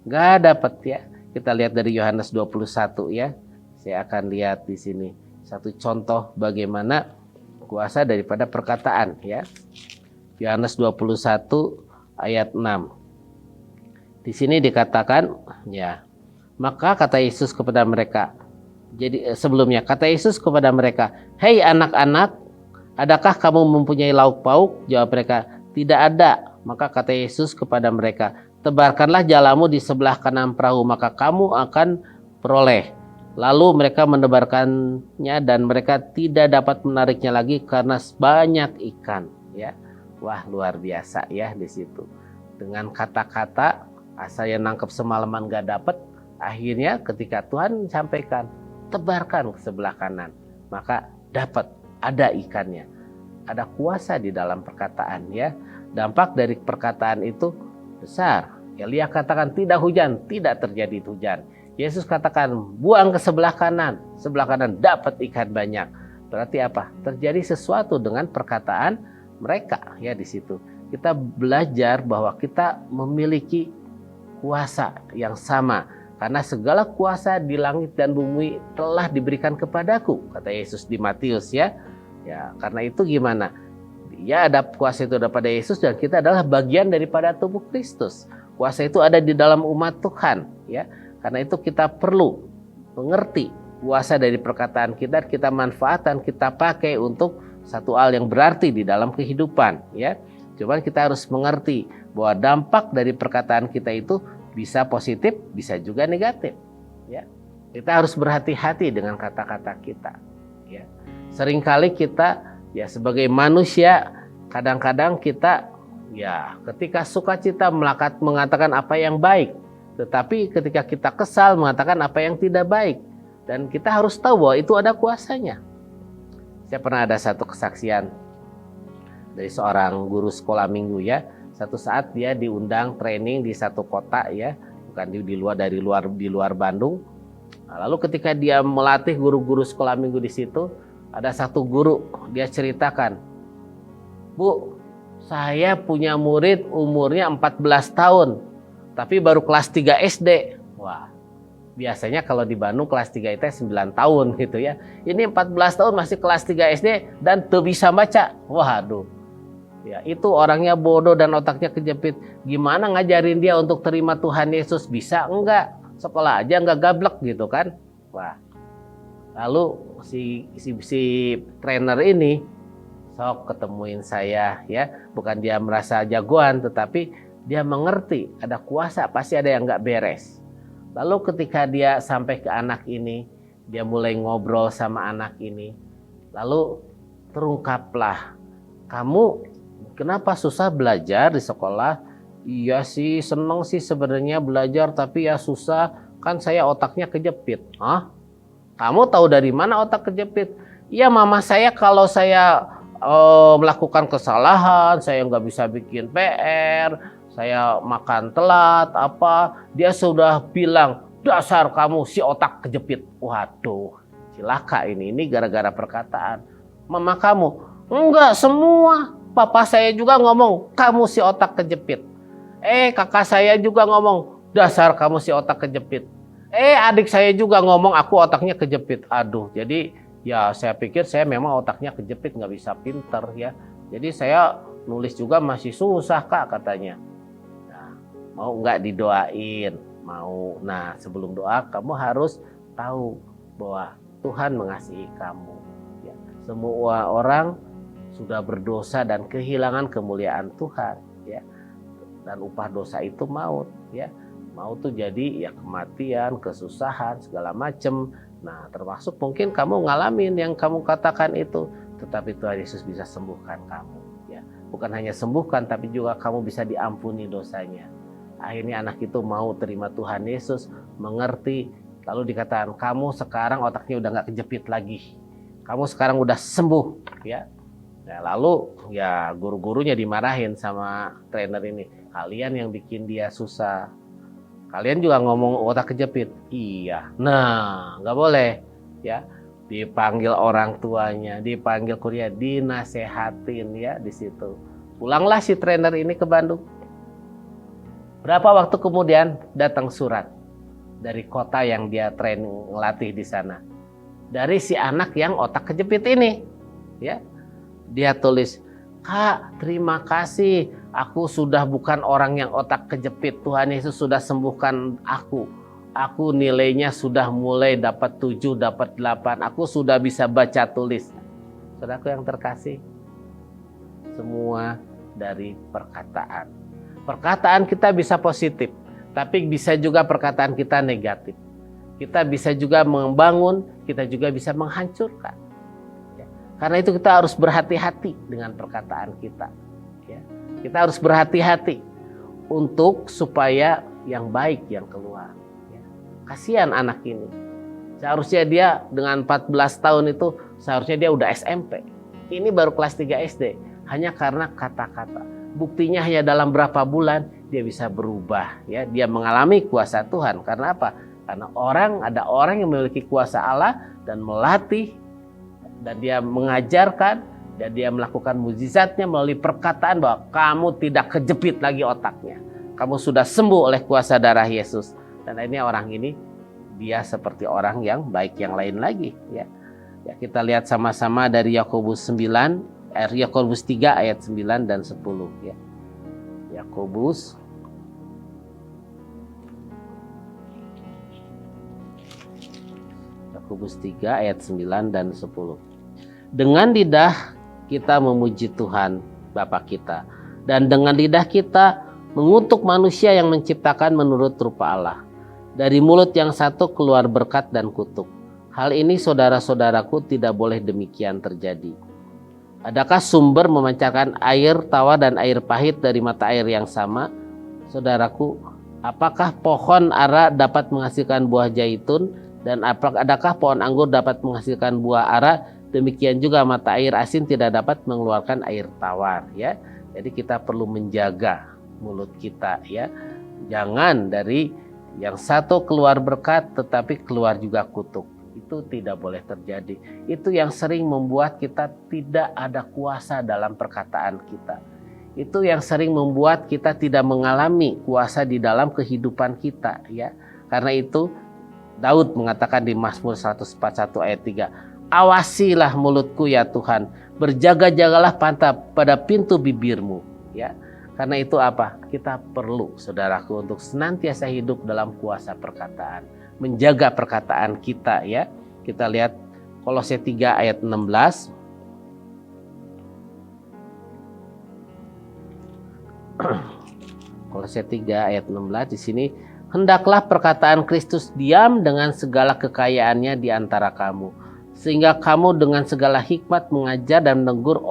Nggak dapat ya. Kita lihat dari Yohanes 21 ya. Saya akan lihat di sini satu contoh bagaimana kuasa daripada perkataan ya. Yohanes 21 ayat 6. Di sini dikatakan ya. Maka kata Yesus kepada mereka. Jadi sebelumnya kata Yesus kepada mereka, "Hei anak-anak, adakah kamu mempunyai lauk pauk?" Jawab mereka, "Tidak ada." Maka kata Yesus kepada mereka, "Tebarkanlah jalamu di sebelah kanan perahu, maka kamu akan peroleh." Lalu mereka menebarkannya dan mereka tidak dapat menariknya lagi karena banyak ikan. Ya, wah luar biasa ya di situ. Dengan kata-kata asal yang nangkep semalaman gak dapat, akhirnya ketika Tuhan sampaikan, tebarkan ke sebelah kanan, maka dapat, ada ikannya. Ada kuasa di dalam perkataan ya. Dampak dari perkataan itu besar. Elia katakan tidak hujan, tidak terjadi hujan. Yesus katakan buang ke sebelah kanan dapat ikan banyak. Berarti apa? Terjadi sesuatu dengan perkataan mereka ya di situ. Kita belajar bahwa kita memiliki kuasa yang sama. Karena segala kuasa di langit dan bumi telah diberikan kepadaku, kata Yesus di Matius ya. Ya, karena itu gimana? Ya, ada kuasa itu daripada Yesus dan kita adalah bagian daripada tubuh Kristus. Kuasa itu ada di dalam umat Tuhan ya. Karena itu kita perlu mengerti kuasa dari perkataan kita manfaatkan, kita pakai untuk satu hal yang berarti di dalam kehidupan ya. Cuman kita harus mengerti bahwa dampak dari perkataan kita itu bisa positif, bisa juga negatif ya. Kita harus berhati-hati dengan kata-kata kita ya. Seringkali kita ya sebagai manusia kadang-kadang kita ya ketika sukacita mengatakan apa yang baik, tetapi ketika kita kesal mengatakan apa yang tidak baik. Dan kita harus tahu bahwa itu ada kuasanya. Saya pernah ada satu kesaksian dari seorang guru sekolah minggu ya. Satu saat dia diundang training di satu kota ya, bukan di luar Bandung. Nah, lalu ketika dia melatih guru-guru sekolah minggu di situ, ada satu guru dia ceritakan, "Bu, saya punya murid umurnya 14 tahun, tapi baru kelas 3 SD. Wah, biasanya kalau di Bandung kelas 3 itu 9 tahun gitu ya. Ini 14 tahun masih kelas 3 SD dan tuh bisa baca. Waduh. Ya, itu orangnya bodoh dan otaknya kejepit. Gimana ngajarin dia untuk terima Tuhan Yesus? Bisa enggak? Sekolah aja enggak gablek gitu kan? Wah. Lalu si trainer ini sok ketemuin saya ya. Bukan dia merasa jagoan, tetapi dia mengerti ada kuasa, pasti ada yang enggak beres. Lalu ketika dia sampai ke anak ini, dia mulai ngobrol sama anak ini. Lalu terungkaplah, kamu kenapa susah belajar di sekolah? Iya sih, seneng sih sebenarnya belajar, tapi ya susah, kan saya otaknya kejepit. Hah? Kamu tahu dari mana otak kejepit? Iya, mama saya kalau saya melakukan kesalahan, saya nggak bisa bikin PR, saya makan telat, dia sudah bilang, dasar kamu si otak kejepit. Waduh, cilaka ini gara-gara perkataan. Mama kamu, enggak semua. Papa saya juga ngomong, kamu si otak kejepit. Kakak saya juga ngomong, dasar kamu si otak kejepit. Adik saya juga ngomong, aku otaknya kejepit. Aduh, jadi ya saya pikir saya memang otaknya kejepit, nggak bisa pinter ya. Jadi saya nulis juga masih susah kak katanya. Nah, mau nggak didoain? Mau. Nah, sebelum doa kamu harus tahu bahwa Tuhan mengasihi kamu. Ya. Semua orang sudah berdosa dan kehilangan kemuliaan Tuhan, ya. Dan upah dosa itu maut, ya. Maut itu jadi ya kematian, kesusahan, segala macam. Nah, termasuk mungkin kamu ngalamin yang kamu katakan itu, tetapi Tuhan Yesus bisa sembuhkan kamu, ya. Bukan hanya sembuhkan, tapi juga kamu bisa diampuni dosanya. Akhirnya anak itu mau terima Tuhan Yesus, mengerti, lalu dikatakan kamu sekarang otaknya udah nggak kejepit lagi. Kamu sekarang udah sembuh, ya. Nah, lalu ya guru-gurunya dimarahin sama trainer ini. Kalian yang bikin dia susah. Kalian juga ngomong otak kejepit. Iya. Nah, nggak boleh, ya. Dipanggil orang tuanya, dipanggil kuliah, dinasehatin ya di situ. Pulanglah si trainer ini ke Bandung. Berapa waktu kemudian datang surat dari kota yang dia training ngelatih di sana. Dari si anak yang otak kejepit ini, ya. Dia tulis, "Kak, terima kasih. Aku sudah bukan orang yang otak kejepit. Tuhan Yesus sudah sembuhkan aku. Aku nilainya sudah mulai dapat 7, dapat 8. Aku sudah bisa baca tulis." Saudaraku yang terkasih, semua dari perkataan. Perkataan kita bisa positif, tapi bisa juga perkataan kita negatif. Kita bisa juga membangun, kita juga bisa menghancurkan. Karena itu kita harus berhati-hati dengan perkataan kita. Ya. Kita harus berhati-hati untuk supaya yang baik yang keluar. Ya. Kasihan anak ini. Seharusnya dia dengan 14 tahun itu seharusnya dia udah SMP. Ini baru kelas 3 SD. Hanya karena kata-kata. Buktinya hanya dalam berapa bulan dia bisa berubah. Ya. Dia mengalami kuasa Tuhan. Karena apa? Karena ada orang yang memiliki kuasa Allah dan melatih dan dia mengajarkan dan dia melakukan mukjizatnya melalui perkataan bahwa kamu tidak kejepit lagi otaknya. Kamu sudah sembuh oleh kuasa darah Yesus. Dan akhirnya orang ini dia seperti orang yang baik yang lain lagi, ya. Ya, kita lihat sama-sama dari Yakobus 3 ayat 9 dan 10, ya. Yakobus Yakobus 3 ayat 9 dan 10. Dengan lidah kita memuji Tuhan Bapa kita, dan dengan lidah kita mengutuk manusia yang menciptakan menurut rupa Allah. Dari mulut yang satu keluar berkat dan kutuk. Hal ini saudara-saudaraku tidak boleh demikian terjadi. Adakah sumber memancarkan air tawar dan air pahit dari mata air yang sama? Saudaraku, apakah pohon ara dapat menghasilkan buah zaitun, dan adakah pohon anggur dapat menghasilkan buah ara? Demikian juga mata air asin tidak dapat mengeluarkan air tawar, ya. Jadi kita perlu menjaga mulut kita, ya. Jangan dari yang satu keluar berkat tetapi keluar juga kutuk. Itu tidak boleh terjadi. Itu yang sering membuat kita tidak ada kuasa dalam perkataan kita. Itu yang sering membuat kita tidak mengalami kuasa di dalam kehidupan kita, ya. Karena itu Daud mengatakan di Mazmur 141 ayat 3, Awasilah mulutku ya Tuhan, berjaga-jagalah pada pintu bibirmu, ya. Karena itu apa? Kita perlu, saudaraku, untuk senantiasa hidup dalam kuasa perkataan, menjaga perkataan kita, ya. Kita lihat Kolose 3 ayat 16. Kolose 3 ayat 16 di sini, hendaklah perkataan Kristus diam dengan segala kekayaannya di antara kamu, sehingga kamu dengan segala hikmat mengajar dan menegur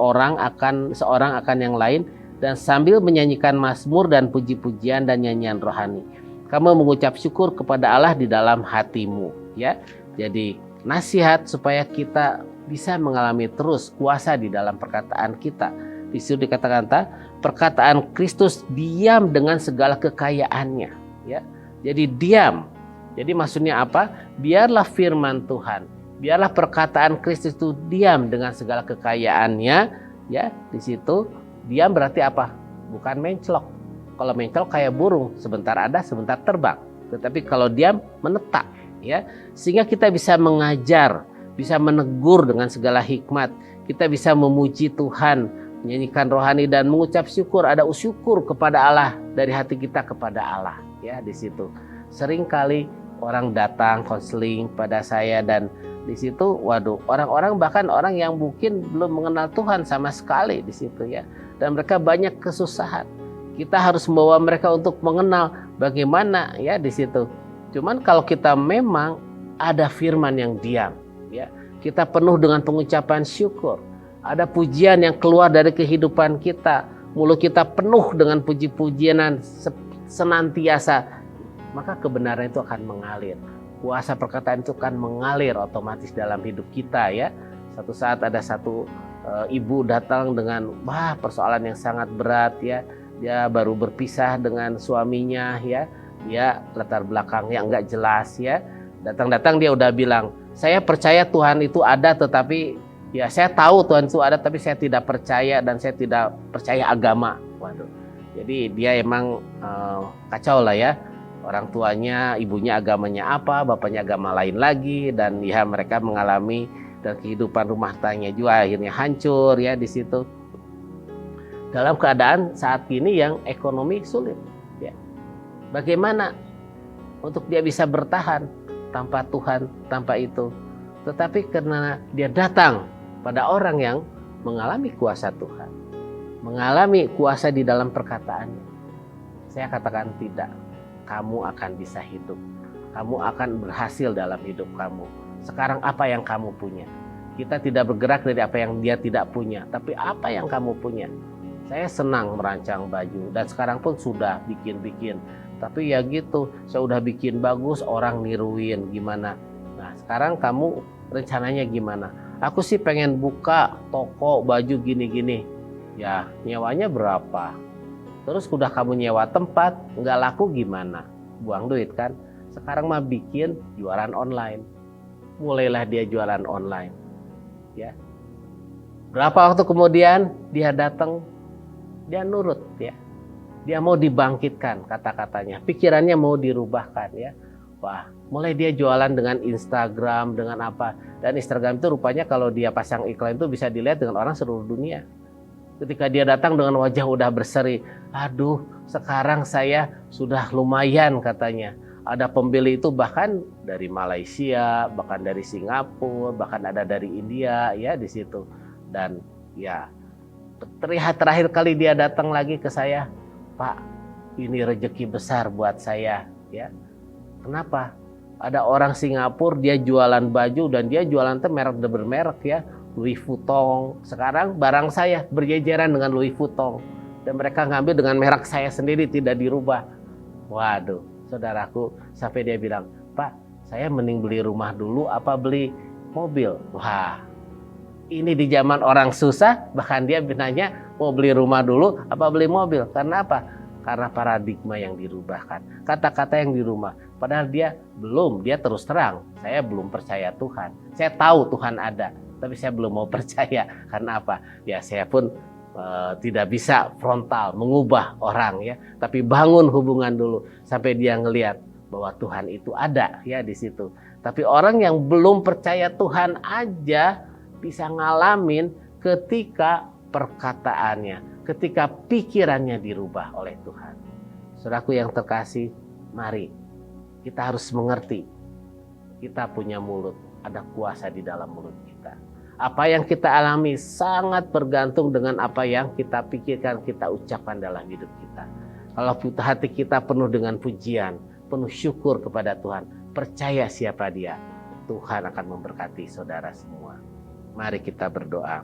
seorang akan yang lain, dan sambil menyanyikan mazmur dan puji-pujian dan nyanyian rohani, kamu mengucap syukur kepada Allah di dalam hatimu, ya. Jadi nasihat supaya kita bisa mengalami terus kuasa di dalam perkataan kita. Di situ dikatakan perkataan Kristus diam dengan segala kekayaannya, ya. Jadi diam. Jadi maksudnya apa? Biarlah firman Tuhan, biarlah perkataan Kristus itu diam dengan segala kekayaannya, ya. Di situ diam berarti apa? Bukan menclok. Kalau menclok kayak burung, sebentar ada, sebentar terbang. Tetapi kalau diam menetap, ya. Sehingga kita bisa mengajar, bisa menegur dengan segala hikmat. Kita bisa memuji Tuhan, menyanyikan rohani dan mengucap syukur, ada syukur kepada Allah dari hati kita kepada Allah, ya. Di situ seringkali orang datang konseling pada saya, dan di situ waduh, orang-orang bahkan orang yang mungkin belum mengenal Tuhan sama sekali di situ, ya, dan mereka banyak kesusahan. Kita harus membawa mereka untuk mengenal bagaimana, ya, di situ. Cuman kalau kita memang ada firman yang diam, ya, kita penuh dengan pengucapan syukur, ada pujian yang keluar dari kehidupan kita, mulut kita penuh dengan puji-pujian senantiasa, maka kebenaran itu akan mengalir. Kuasa perkataan itu akan mengalir otomatis dalam hidup kita, ya. Satu saat ada satu ibu datang dengan persoalan yang sangat berat, ya. Dia baru berpisah dengan suaminya, ya. Dia latar belakangnya enggak jelas, ya. Datang-datang dia udah bilang, saya percaya Tuhan itu ada, tetapi ya saya tahu Tuhan itu ada, tapi saya tidak percaya dan saya tidak percaya agama. Waduh. Jadi dia emang kacau lah, ya. Orang tuanya, ibunya agamanya apa, bapaknya agama lain lagi, dan ya mereka mengalami dan kehidupan rumah tangganya juga akhirnya hancur, ya, di situ. Dalam keadaan saat ini yang ekonomi sulit, ya. Bagaimana untuk dia bisa bertahan tanpa Tuhan, tanpa itu? Tetapi karena dia datang pada orang yang mengalami kuasa Tuhan, mengalami kuasa di dalam perkataannya, saya katakan tidak. Kamu akan bisa hidup. Kamu akan berhasil dalam hidup kamu. Sekarang apa yang kamu punya? Kita tidak bergerak dari apa yang dia tidak punya, tapi apa yang kamu punya. Saya senang merancang baju dan sekarang pun sudah bikin-bikin. Tapi ya gitu, saya udah bikin bagus, orang niruin gimana. Nah, sekarang kamu rencananya gimana? Aku sih pengen buka toko baju gini-gini. Ya, nyewanya berapa? Terus udah kamu nyewa tempat, nggak laku gimana? Buang duit kan? Sekarang mah bikin jualan online. Mulailah dia jualan online, ya. Berapa waktu kemudian dia datang, dia nurut, ya. Dia mau dibangkitkan kata-katanya, pikirannya mau dirubahkan, ya. Wah, mulai dia jualan dengan Instagram, dengan apa. Dan Instagram itu rupanya kalau dia pasang iklan itu bisa dilihat dengan orang seluruh dunia. Ketika dia datang dengan wajah udah berseri, aduh sekarang saya sudah lumayan katanya. Ada pembeli itu bahkan dari Malaysia, bahkan dari Singapura, bahkan ada dari India, ya, di situ. Dan ya terlihat terakhir kali dia datang lagi ke saya, Pak, ini rezeki besar buat saya, ya. Kenapa? Ada orang Singapura dia jualan baju dan dia jualan merek bermerek, ya. Louis Vuitton. Sekarang barang saya berjejeran dengan Louis Vuitton dan mereka ngambil dengan merek saya sendiri, tidak dirubah. Waduh, saudaraku, sampai dia bilang, Pak, saya mending beli rumah dulu apa beli mobil. Wah, ini di zaman orang susah, bahkan dia nanya mau beli rumah dulu apa beli mobil. Karena apa? Karena paradigma yang dirubahkan, kata-kata yang dirubah. Padahal dia terus terang, saya belum percaya Tuhan. Saya tahu Tuhan ada, tapi saya belum mau percaya. Karena apa? Ya saya pun tidak bisa frontal mengubah orang, ya. Tapi bangun hubungan dulu sampai dia ngelihat bahwa Tuhan itu ada, ya, di situ. Tapi orang yang belum percaya Tuhan aja bisa ngalamin ketika perkataannya, ketika pikirannya dirubah oleh Tuhan. Saudaraku yang terkasih, mari kita harus mengerti, kita punya mulut, ada kuasa di dalam mulut kita. Apa yang kita alami sangat bergantung dengan apa yang kita pikirkan, kita ucapkan dalam hidup kita. Kalau hati kita penuh dengan pujian, penuh syukur kepada Tuhan, percaya siapa Dia, Tuhan akan memberkati saudara semua. Mari kita berdoa.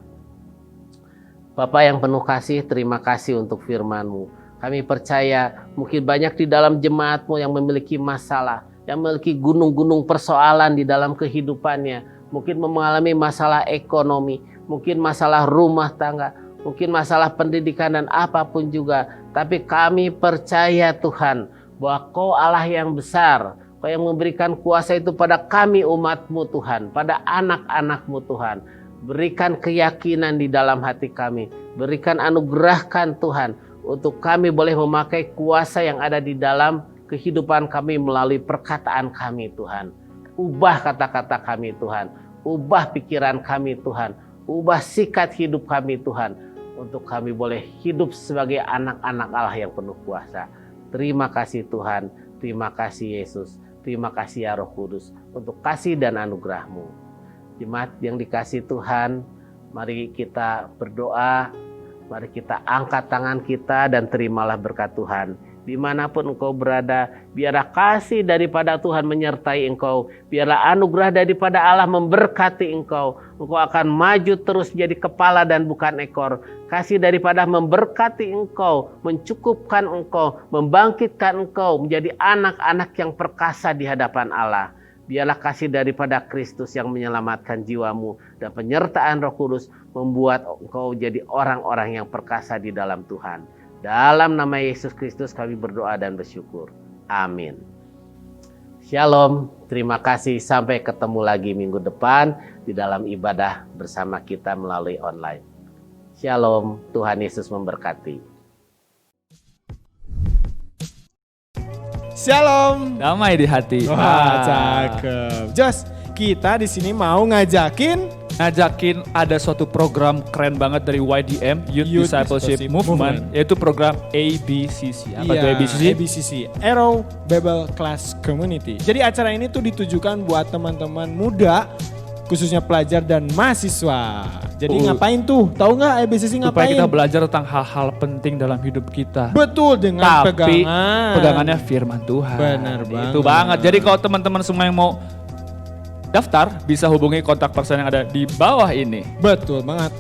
Bapa yang penuh kasih, terima kasih untuk firman-Mu. Kami percaya mungkin banyak di dalam jemaat-Mu yang memiliki masalah, yang memiliki gunung-gunung persoalan di dalam kehidupannya. Mungkin mengalami masalah ekonomi, mungkin masalah rumah tangga, mungkin masalah pendidikan dan apapun juga. Tapi kami percaya Tuhan bahwa Kau Allah yang besar, Kau yang memberikan kuasa itu pada kami umat-Mu Tuhan, pada anak-anak-Mu Tuhan. Berikan keyakinan di dalam hati kami, berikan anugerahkan Tuhan untuk kami boleh memakai kuasa yang ada di dalam kehidupan kami melalui perkataan kami Tuhan. Ubah kata-kata kami Tuhan, ubah pikiran kami Tuhan, ubah sikap hidup kami Tuhan, untuk kami boleh hidup sebagai anak-anak Allah yang penuh kuasa. Terima kasih Tuhan, terima kasih Yesus, terima kasih ya Roh Kudus untuk kasih dan anugerah-Mu. Jemaat yang dikasih Tuhan, mari kita berdoa, mari kita angkat tangan kita dan terimalah berkat Tuhan. Dimanapun engkau berada, biarlah kasih daripada Tuhan menyertai engkau. Biarlah anugerah daripada Allah memberkati engkau. Engkau akan maju terus jadi kepala dan bukan ekor. Kasih daripada memberkati engkau, mencukupkan engkau, membangkitkan engkau menjadi anak-anak yang perkasa di hadapan Allah. Biarlah kasih daripada Kristus yang menyelamatkan jiwamu dan penyertaan Roh Kudus membuat engkau jadi orang-orang yang perkasa di dalam Tuhan. Dalam nama Yesus Kristus kami berdoa dan bersyukur. Amin. Shalom, terima kasih. Sampai ketemu lagi minggu depan di dalam ibadah bersama kita melalui online. Shalom, Tuhan Yesus memberkati. Shalom. Damai di hati. Wah, cakep. Jos, kita di sini mau ngajakin ada suatu program keren banget dari YDM, Youth Discipleship Movement, yaitu program ABCC. Apa tuh ABCC? ABCC, Arrow Bible Class Community. Jadi acara ini tuh ditujukan buat teman-teman muda, khususnya pelajar dan mahasiswa. Jadi ngapain tuh? Tahu nggak ABCC ngapain? Supaya kita belajar tentang hal-hal penting dalam hidup kita. Betul, dengan Tapi pegangan. pegangannya firman Tuhan. Benar banget. Itu banget. Jadi kalau teman-teman semua yang mau daftar, bisa hubungi kontak person yang ada di bawah ini. Betul banget.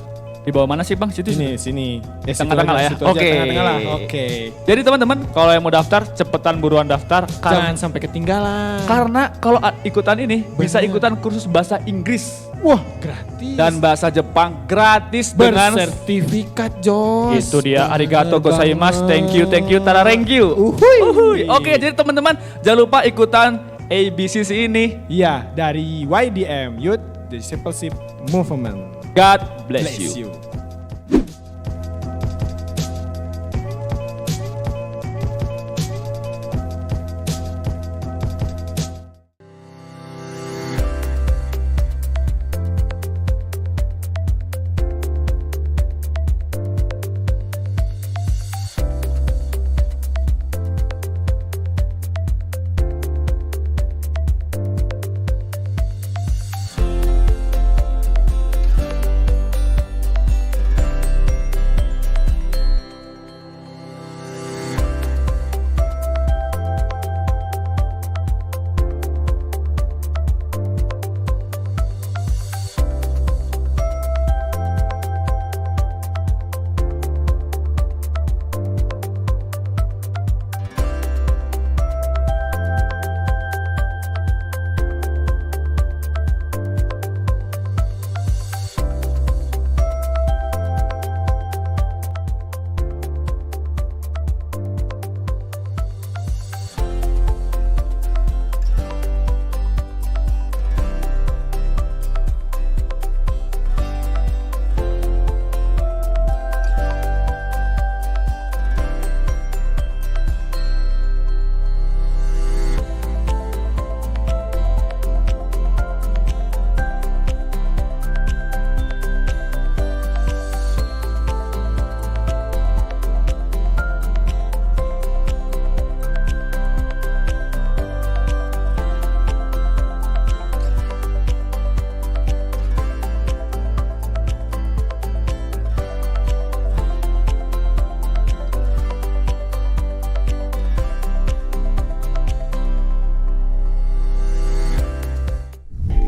Di bawah mana sih Bang? Situ Sini. Tengah-tengah lah ya. Oke. Tengah-tengah lah. Oke. Jadi teman-teman, kalau yang mau daftar, cepetan buruan daftar. Jangan sampai ketinggalan. Karena kalau ikutan ini, bisa ikutan kursus bahasa Inggris. Wah, gratis. Dan bahasa Jepang gratis dengan bersertifikat, Jos. itu dia. Arigato Bener gozaimasu. banget. Thank you, tararenkyu. Uhuy. Oke, jadi teman-teman jangan lupa ikutan ABCC ini. Iya, dari YDM, Youth Discipleship Movement. God bless you.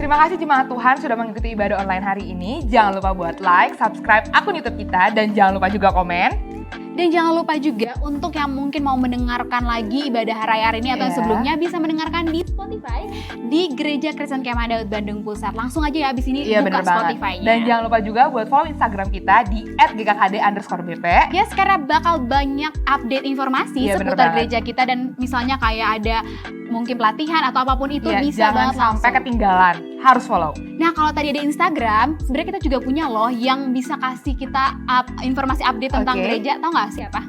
Terima kasih jemaat Tuhan sudah mengikuti ibadah online hari ini. Jangan lupa buat like, subscribe akun YouTube kita, dan jangan lupa juga komen. Dan jangan lupa juga untuk yang mungkin mau mendengarkan lagi ibadah hari ini atau yang sebelumnya bisa mendengarkan di Spotify di Gereja Kristen Kemah Daud Bandung Pusat. Langsung aja ya abis ini buka Spotify-nya. Dan jangan lupa juga buat follow Instagram kita di @gkkd_bp. Yes, karena bakal banyak update informasi seputar gereja kita dan misalnya kayak ada mungkin pelatihan atau apapun itu bisa jangan banget sampai langsung ketinggalan. Harus follow. Nah, kalau tadi ada Instagram, sebenarnya kita juga punya loh yang bisa kasih kita informasi update tentang gereja. Tahu nggak siapa?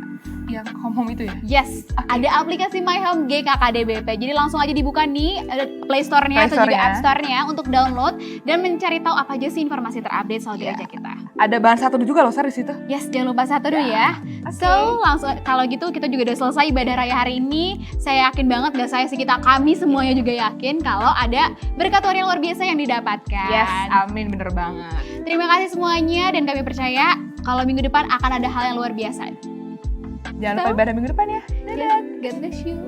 Yang home itu ya? Yes, ada aplikasi My Home GKKDBP. Jadi langsung aja dibuka nih Play Store-nya atau juga App Store-nya untuk download dan mencari tahu apa aja sih informasi terupdate soal gereja kita. Ada bahan satu juga loh, Sar, di situ. Yes, jangan lupa satu dulu ya. So, langsung kalau gitu kita juga udah selesai ibadah raya hari ini. Saya yakin banget, gak saya sih, kami semuanya juga yakin kalau ada berkat Tuhan yang luar biasa yang didapatkan. Yes, amin, bener banget. Terima kasih semuanya dan kami percaya kalau minggu depan akan ada hal yang luar biasa. Jangan lupa ibadah minggu depan ya. Dadah. God bless you.